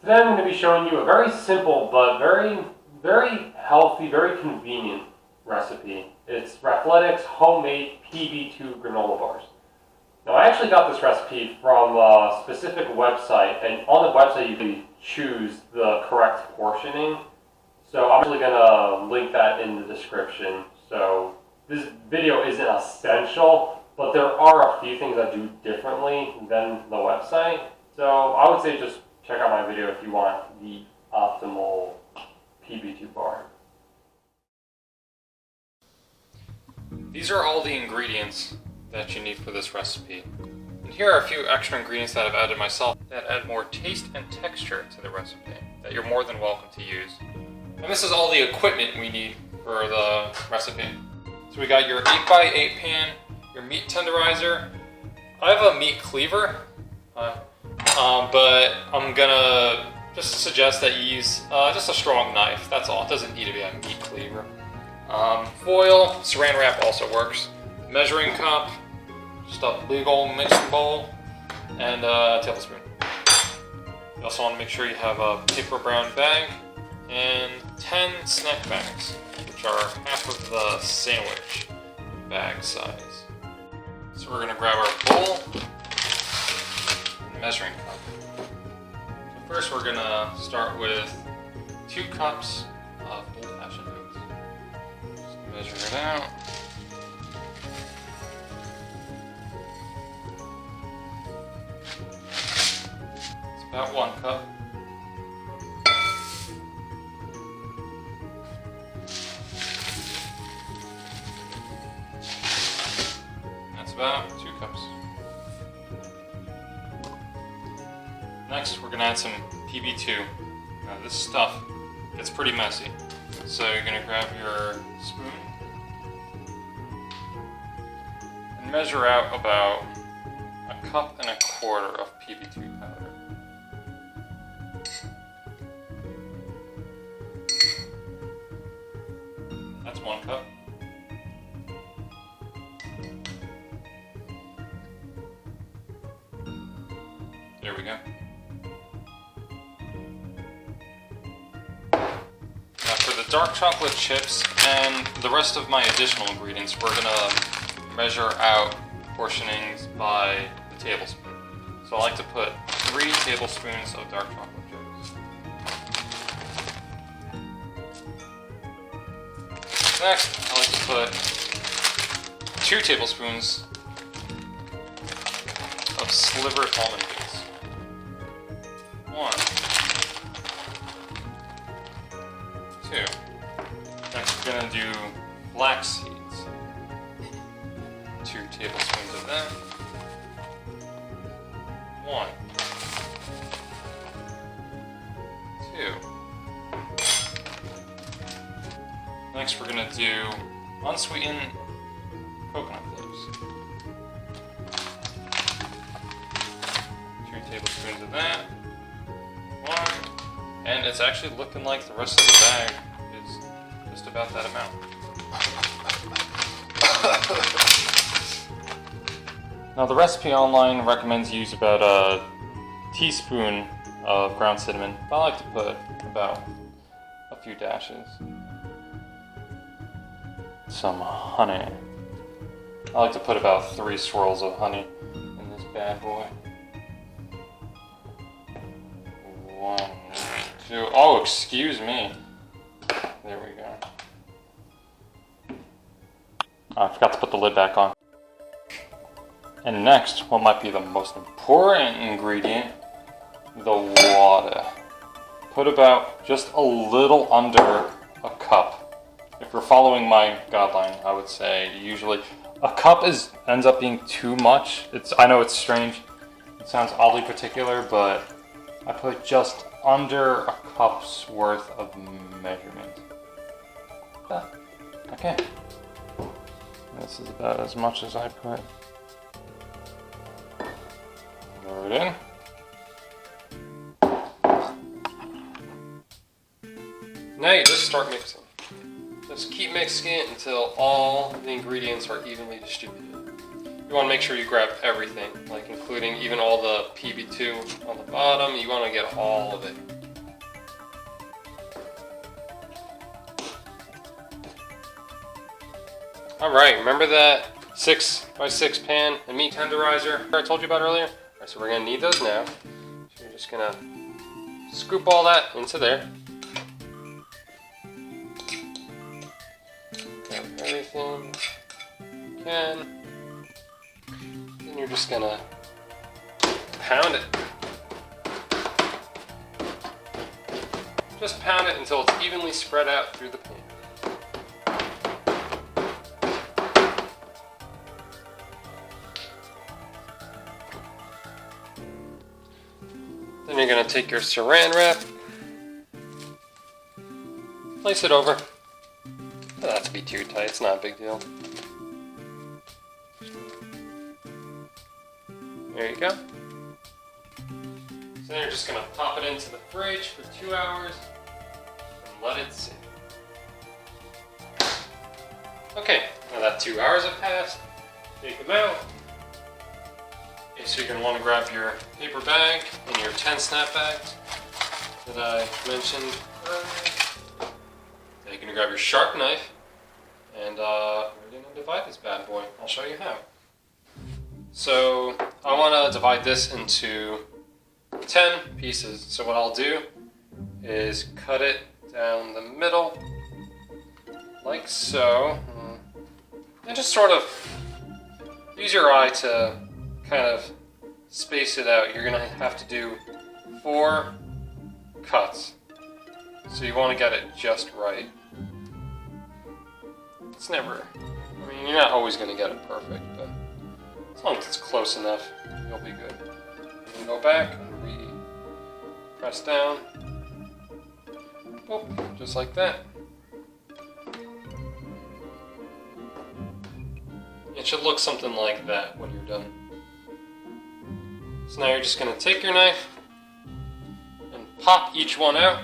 Today I'm going to be showing you a very simple but very healthy, very convenient recipe. It's Raphletic's homemade PB2 granola bars. Now I actually got this recipe from a specific website, and on the website you can choose the correct portioning. So I'm actually going to link that in the description. So this video isn't essential, but there are a few things I do differently than the website. So I would say just check out my video if you want the optimal PB2 bar. These are all the ingredients that you need for this recipe. And here are a few extra ingredients that I've added myself that add more taste and texture to the recipe that you're more than welcome to use. And this is all the equipment we need for the recipe. So we got your 8x8 pan, your meat tenderizer. I have a meat cleaver, but I'm gonna just suggest that you use just a strong knife. That's all. It doesn't need to be a meat cleaver. Foil, saran wrap also works. Measuring cup, just a big old mixing bowl, and a tablespoon. You also want to make sure you have a paper brown bag and 10 snack bags, which are half of the sandwich bag size. So we're gonna grab our bowl and measuring cup. So first we're gonna start with 2 cups of old-fashioned oats. Just measure it out. It's about 1 cup. That's about 2 cups. Next, we're gonna add some PB2. Now this stuff gets pretty messy. So you're gonna grab your spoon and measure out about 1.25 cups of PB2 powder. That's 1 cup. There we go. Now for the dark chocolate chips and the rest of my additional ingredients, we're gonna measure out portionings by the tablespoon. So I like to put 3 tablespoons of dark chocolate chips. Next, I like to put 2 tablespoons of slivered almond bits. 1, 2. Next we're gonna do flax seeds. 2 tablespoons of that. 1, 2. Next we're gonna do unsweetened coconut flakes. 2 tablespoons of that. 1, and it's actually looking like the rest of the bag is just about that amount. Now the recipe online recommends you use about a teaspoon of ground cinnamon, but I like to put about a few dashes. Some honey. I like to put about 3 swirls of honey in this bad boy. 1, 2. Oh, excuse me. There we go. I forgot to put the lid back on. And next, what might be the most important ingredient, the water. Put about just a little under a cup. If you're following my guideline, I would say usually a cup ends up being too much. I know it's strange. It sounds oddly particular, but I put just under a cup's worth of measurement. Okay. This is about as much as I put. Pour it in. Now you just start mixing. Just keep mixing it until all the ingredients are evenly distributed. You want to make sure you grab everything, like including even all the PB2 on the bottom. You want to get all of it. Alright, remember that 6x6 pan and meat tenderizer I told you about earlier? Alright, so we're going to need those now. So you're just going to scoop all that into there. Grab everything you can. Then you're just going to pound it. Just pound it until it's evenly spread out through the pan. Then you're going to take your saran wrap, place it over. Doesn't have to be too tight, it's not a big deal. There you go. So then you're just going to pop it into the fridge for 2 hours and let it sit. Okay, now that 2 hours have passed, take them out. Okay, so you're going to want to grab your paper bag and your 10 snap bags that I mentioned earlier. Now you're going to grab your sharp knife and we're going to divide this bad boy. I'll show you how. So I want to divide this into 10 pieces. So what I'll do is cut it down the middle like so. And just sort of use your eye to kind of space it out. You're going to have to do 4 cuts. So you want to get it just right. It's never, I mean, you're not always going to get it perfect, but as long as it's close enough, you'll be good. And go back and press down. Boop, just like that. It should look something like that when you're done. So now you're just going to take your knife and pop each one out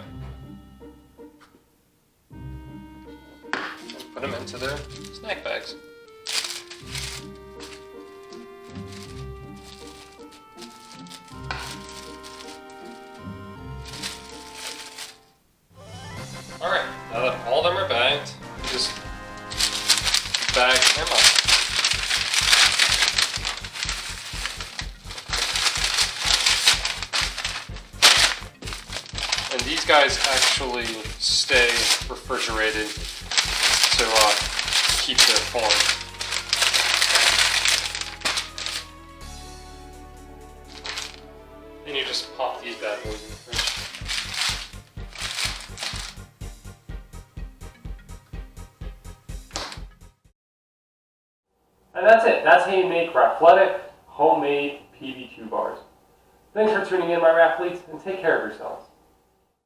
and put them into their snack bags. Alright, now that all of them are bagged, just bag them up. And these guys actually stay refrigerated to keep their form. Then you just pop these bad boys in the fridge. And that's it. That's how you make Raphletic homemade PB2 bars. Thanks for tuning in, my Raphletes, and take care of yourselves.